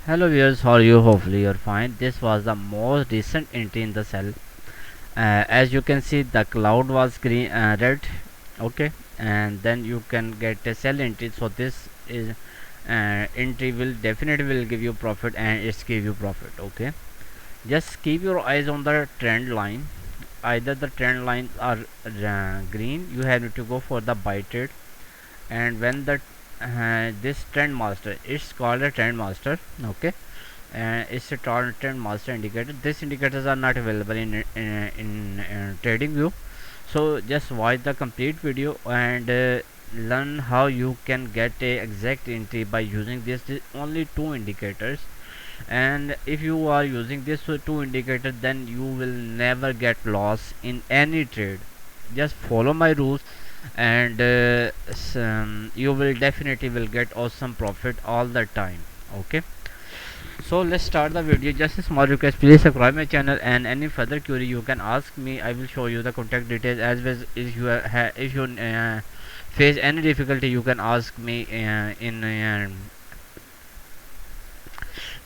Hello viewers, how are you? Hopefully you're fine. This was the most recent entry in the cell. As you can see, the cloud was red. Okay, and then you can get a sell entry. So this is entry will definitely will give you profit, and it's give you profit. Okay, just keep your eyes on the trend line. Either the trend lines are green, you have to go for the buy trade, and when the this trend master, it's called a trend master. Okay, it's a trend master indicator. These indicators are not available in trading view, so just watch the complete video and learn how you can get a exact entry by using this only two indicators. And if you are using this two indicators, then you will never get loss in any trade. Just follow my rules, and you will definitely will get awesome profit all the time. Okay, so let's start the video. Just a small request, please subscribe my channel, and any further query you can ask me. I will show you the contact details, as well as if you face any difficulty, you can ask me in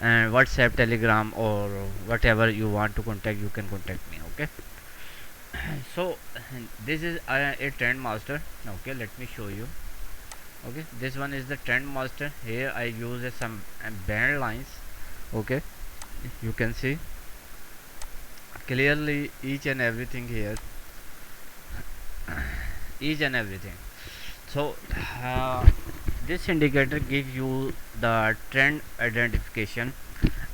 WhatsApp, Telegram, or whatever you want to contact, you can contact me. Okay, so this is a trend master. Okay, let me show you. Okay, this one is the trend master. Here I use some band lines. Okay, you can see clearly each and everything here, each and everything. So this indicator gives you the trend identification.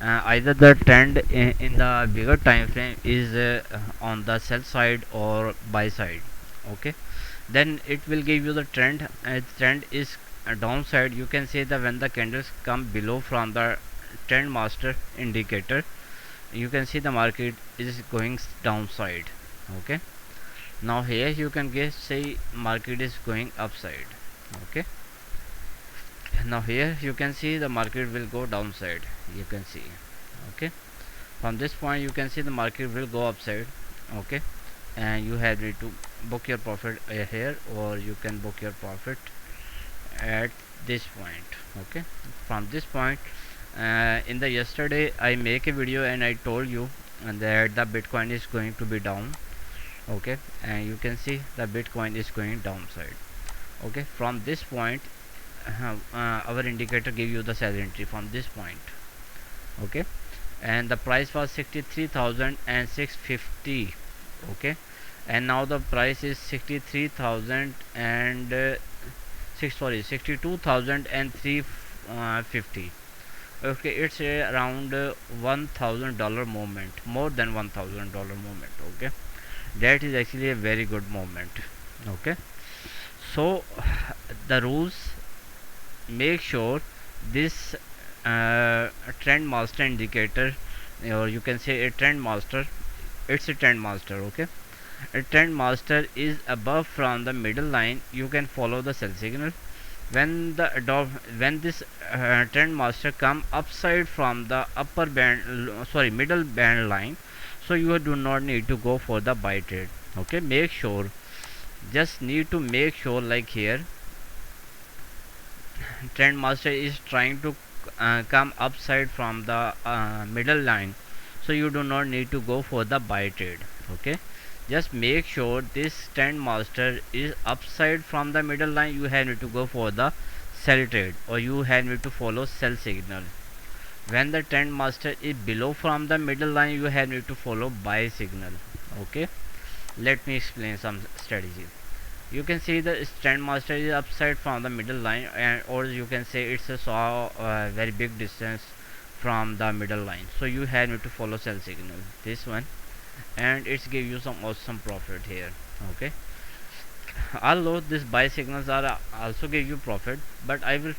Either the trend in the bigger time frame is on the sell side or buy side. Okay, then it will give you the trend. Trend is downside. You can see that when the candles come below from the trend master indicator, you can see the market is going downside. Okay, now here you can guess, say market is going upside. Okay, now here you can see the market will go downside. You can see. Okay, from this point you can see the market will go upside. Okay, and you have to book your profit here, or you can book your profit at this point. Okay, from this point, in the yesterday I make a video and I told you that the Bitcoin is going to be down. Okay, and you can see the Bitcoin is going downside. Okay, from this point, our indicator give you the sell entry from this point. Okay, and the price was 63,650. Okay, and now the price is 63,000 and 62,350. Okay, it's around $1,000 movement, more than $1,000 movement. Okay, that is actually a very good movement. Okay, so the rules, make sure this trend master indicator, or you can say a trend master, it's a trend master. Okay, a trend master is above from the middle line, you can follow the sell signal. When the when this trend master come upside from the upper band, sorry, middle band line, so you do not need to go for the buy trade. Okay, make sure, just need to make sure, like here trend master is trying to come upside from the middle line, so you do not need to go for the buy trade. Okay, just make sure this trend master is upside from the middle line, you have to go for the sell trade, or you have to follow sell signal. When the trend master is below from the middle line, you have to follow buy signal. Okay, let me explain some strategy. You can see the trend master is upside from the middle line, and or you can say it's a saw very big distance from the middle line, so you have to follow sell signal, this one, and it's give you some awesome profit here. Okay, although these buy signals are also give you profit, but I will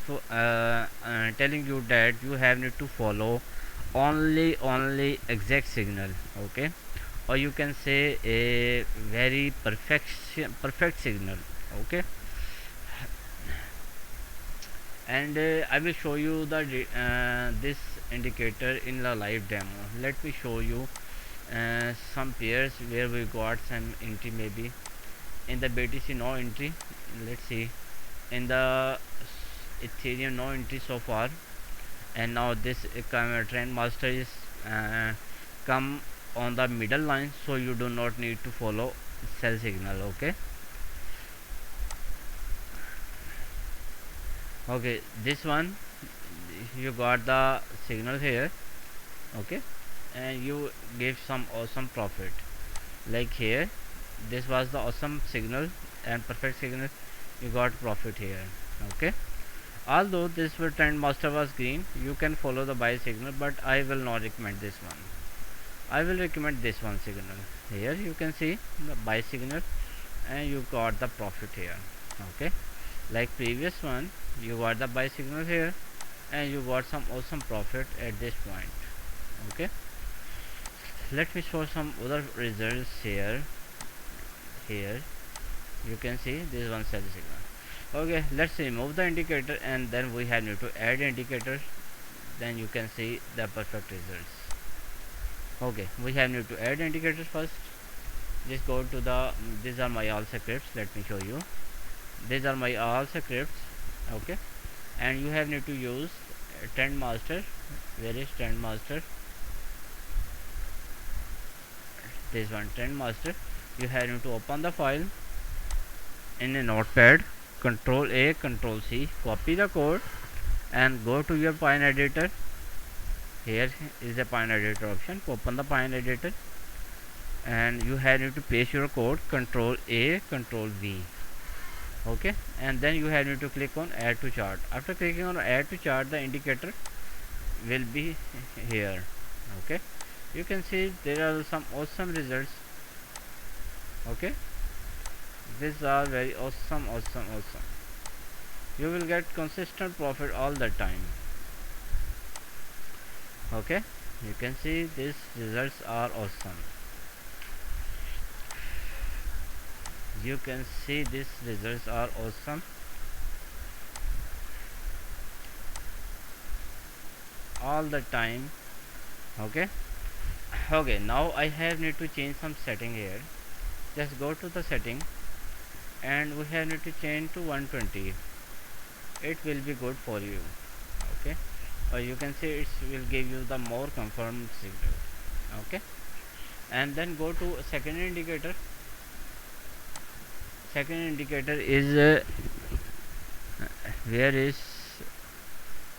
telling you that you have need to follow only exact signal. Okay, or you can say a very perfect signal. Okay, and I will show you the this indicator in the live demo. Let me show you some pairs where we got some entry. Maybe in the BTC no entry. Let's see, in the Ethereum no entry so far, and now this trend master is come on the middle line, so you do not need to follow sell signal. Okay, okay, this one you got the signal here. Okay, and you give some awesome profit, like here this was the awesome signal and perfect signal, you got profit here. Okay, although this trend master was green, you can follow the buy signal, but I will not recommend this one. I will recommend this one signal. Here you can see the buy signal and you got the profit here. Okay, like previous one, you got the buy signal here and you got some awesome profit at this point. Okay, let me show some other results here. Here you can see this one sell signal. Okay, let's remove the indicator and then we have need to add indicator, then you can see the perfect results. Okay, we have need to add indicators first. Just go to the these are my all scripts, let me show you. These are my all scripts. Okay, and you have need to use trend master. Where is trend master? This one, trend master. You have need to open the file in a notepad, control A, control C, copy the code and go to your Pine editor. Here is a Pine editor option. Open the Pine editor and you have need to paste your code, control A, control V. Okay, and then you have need to click on add to chart. After clicking on add to chart, the indicator will be here. Okay, you can see there are some awesome results. Okay, these are very awesome. You will get consistent profit all the time. Okay, you can see these results are awesome. You can see these results are awesome all the time. Okay, okay, now I have need to change some setting here. Just go to the setting and we have need to change to 120. It will be good for you. Okay, or you can say it will give you the more confirmed signal. Okay, and then go to second indicator. Second indicator is where is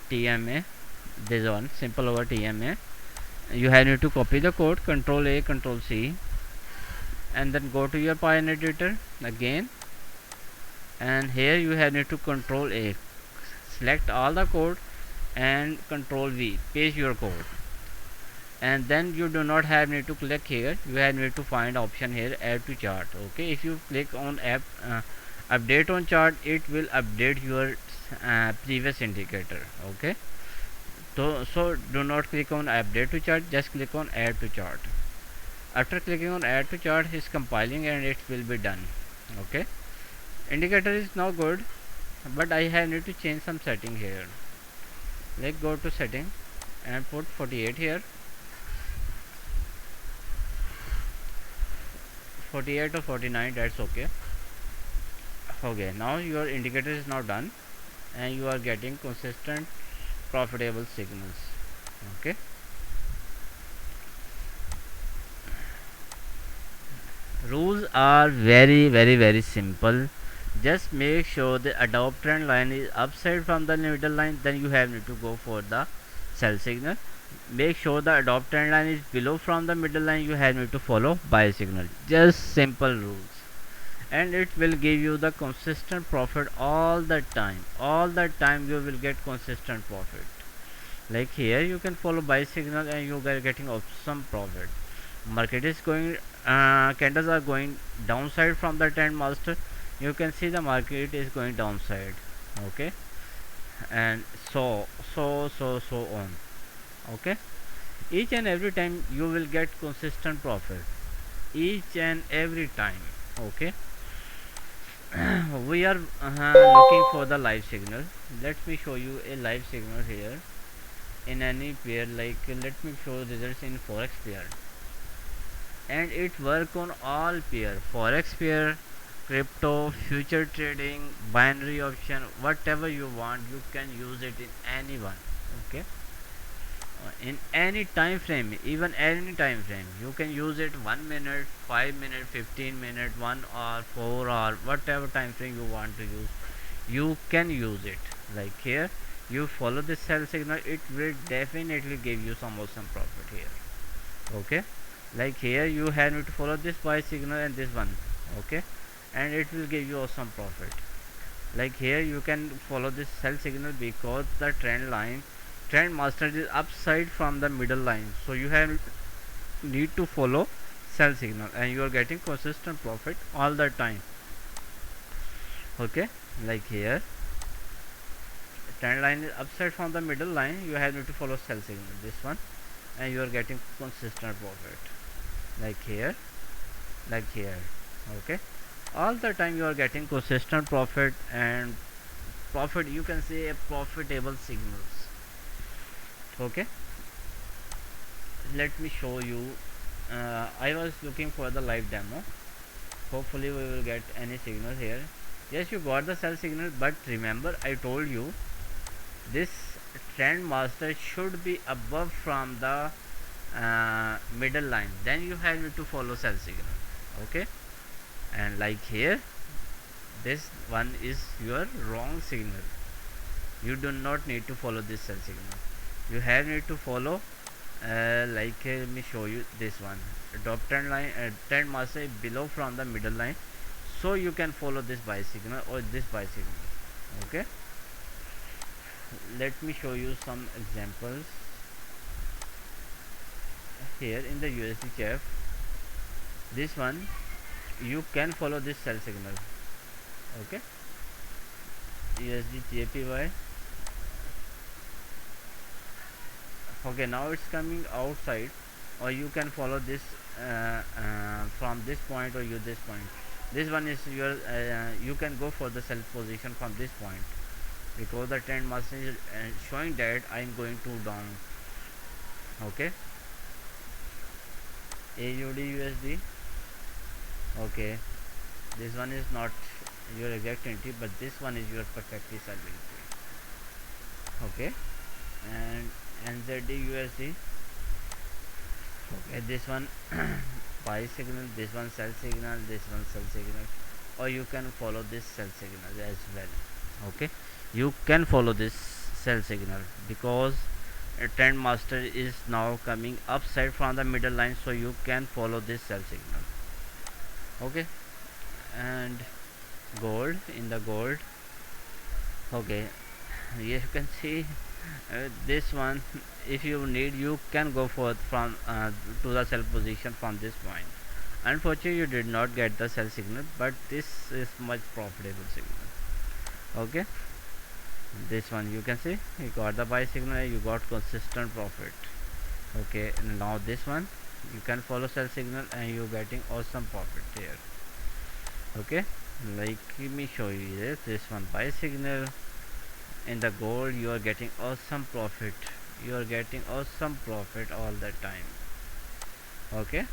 TMA? This one, simple over TMA. You have need to copy the code, control A, control C, and then go to your Pine editor again, and here you have need to control A, select all the code and control V, paste your code, and then you do not have need to click here. You have need to find option here, add to chart. Okay, if you click on app update on chart, it will update your previous indicator. Okay, so do not click on update to chart, just click on add to chart. After clicking on add to chart, is compiling and it will be done. Okay, indicator is now good, but I have need to change some setting here. Like go to setting and put 48 here, 48 or 49, that's okay. Okay, now your indicator is now done and you are getting consistent profitable signals. Okay, rules are very simple. Just make sure the adopt trend line is upside from the middle line, then you have need to go for the sell signal. Make sure the adopt trend line is below from the middle line, you have need to follow buy signal. Just simple rules, and it will give you the consistent profit all the time. All the time you will get consistent profit. Like here you can follow buy signal and you are getting awesome profit. Market is going candles are going downside from the trend master, you can see the market is going downside. Okay, and so on. Okay, each and every time you will get consistent profit, each and every time. Okay, we are looking for the live signal. Let me show you a live signal here in any pair. Like let me show results in forex pair, and it work on all pair, forex pair, crypto, future trading, binary option, whatever you want, you can use it in any one. Okay, in any time frame, even any time frame. You can use it 1 minute, 5 minute, 15 minute, 1 hour, 4 hour, whatever time frame you want to use, you can use it. Like here, you follow the sell signal, it will definitely give you some awesome profit here. Okay, like here you have to follow this buy signal and this one. Okay, and it will give you awesome profit. Like here you can follow this sell signal because the trend master is upside from the middle line, so you have need to follow sell signal and you are getting consistent profit all the time. Okay, like here trend line is upside from the middle line, you have to follow sell signal this one and you are getting consistent profit. Like here, like here. Okay, all the time you are getting consistent profit, and profit, you can say a profitable signals. Okay, let me show you. I was looking for the live demo. Hopefully we will get any signal here. Yes, you got the sell signal, but remember I told you this trend master should be above from the middle line, then you have to follow sell signal. Okay, and like here, this one is your wrong signal. You do not need to follow this sell signal. You have need to follow let me show you this one. Top trend line, trend master is below from the middle line, so you can follow this buy signal or this buy signal. Okay, let me show you some examples here in the USD this one. You can follow this sell signal. Okay, USD okay, now it's coming outside, or you can follow this from this point or you this point. This one is your you can go for the sell position from this point, because the trend master is showing that I am going to down. Okay, AUD USD. Okay, this one is not your exact entry, but this one is your perfectly sell entry. Okay, and NZD USD. Okay, this one buy signal, this one sell signal, this one sell signal, or you can follow this sell signal as well. Okay, you can follow this sell signal because a trend master is now coming upside from the middle line, so you can follow this sell signal. Okay, and gold, in the gold. Okay, you can see this one. If you need, you can go for from to the sell position from this point. Unfortunately you did not get the sell signal, but this is much profitable signal. Okay, this one you can see you got the buy signal, you got consistent profit. Okay, now this one you can follow sell signal and you getting awesome profit here. Okay, like let me show you this one buy signal. In the gold you are getting awesome profit, you are getting awesome profit all the time. Okay,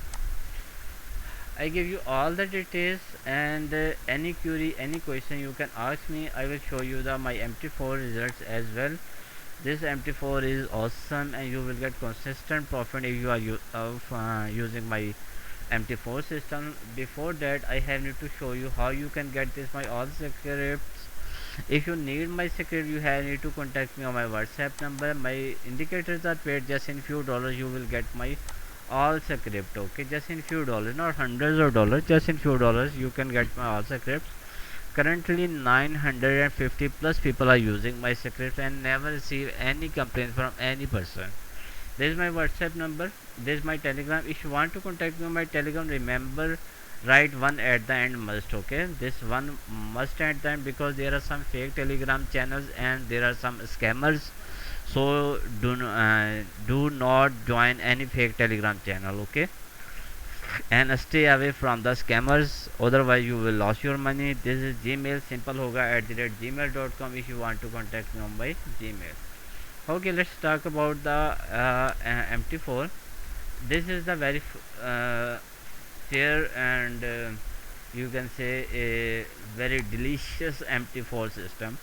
I give you all the details, and any query, any question you can ask me. I will show you the my MT4 results as well. This MT4 is awesome and you will get consistent profit if you are using my MT4 system. Before that I have need to show you how you can get this my all scripts. If you need my script, you have need to contact me on my WhatsApp number. My indicators are paid, just in few dollars you will get my all script. Okay, just in few dollars, not hundreds of dollars, just in few dollars you can get my all scripts. Currently 950 plus people are using my script and never receive any complaints from any person. This is my WhatsApp number, this is my Telegram. If you want to contact me on my Telegram, remember write one at the end must. Okay, this one must at the end, because there are some fake Telegram channels and there are some scammers, so do not join any fake Telegram channel. Okay, and stay away from the scammers, otherwise you will lose your money. This is Gmail, simple hoga @gmail.com if you want to contact me on my Gmail. Okay, let's talk about the MT4. This is the very fair and you can say a very delicious MT4 system.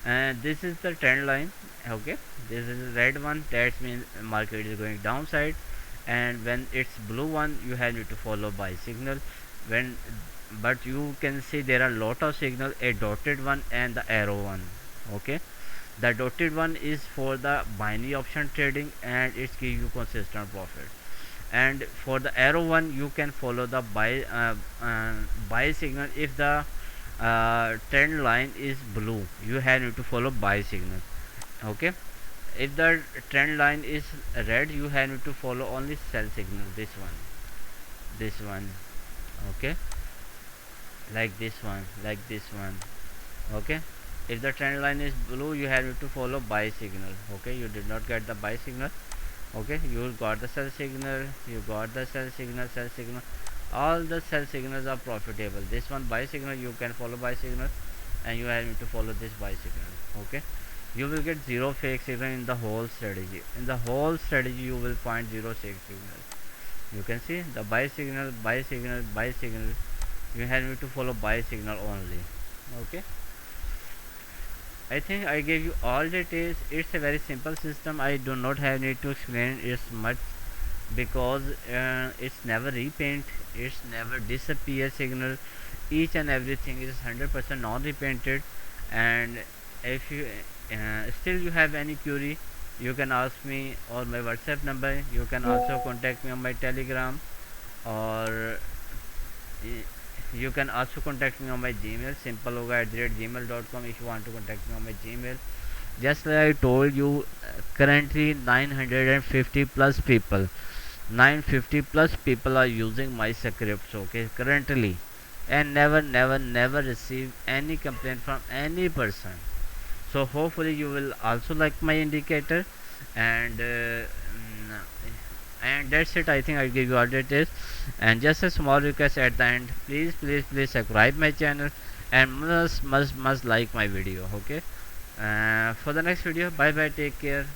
And this is the trend line. Okay, this is the red one, that means market is going downside. And when it's blue one, you have need to follow buy signal. When but you can see there are lot of signal, a dotted one and the arrow one. Okay, the dotted one is for the binary option trading, and it's give you consistent profit. And for the arrow one, you can follow the buy signal. If the trend line is blue, you have need to follow buy signal. Okay, if the trend line is red, you have need to follow only sell signal. This one, okay, like this one, like this one. Okay, if the trend line is blue, you have to follow buy signal. Okay, you did not get the buy signal. Okay, you got the sell signal, you got the sell signal. All the sell signals are profitable. This one buy signal, you can follow buy signal, and you have to follow this buy signal. Okay, you will get zero fake signal in the whole strategy. In the whole strategy, you will find zero fake signal. You can see the buy signal, buy signal, buy signal. You have to follow buy signal only. Okay, I think I gave you all details. It's a very simple system. I do not have need to explain it much, because it's never repaint, it's never disappear signal. Each and everything is 100% non-repainted. And if you still you have any query, you can ask me or my WhatsApp number. You can also contact me on my Telegram, or you can also contact me on my Gmail, simplehoga@gmail.com. If you want to contact me on my Gmail, just like I told you, currently 950 plus people, 950 plus people are using my scripts. Okay, currently, and never receive any complaint from any person. So hopefully you will also like my indicator. And and that's it. I think I'll give you all details. And just a small request at the end, please subscribe my channel, and must like my video. Okay, for the next video, bye bye, take care.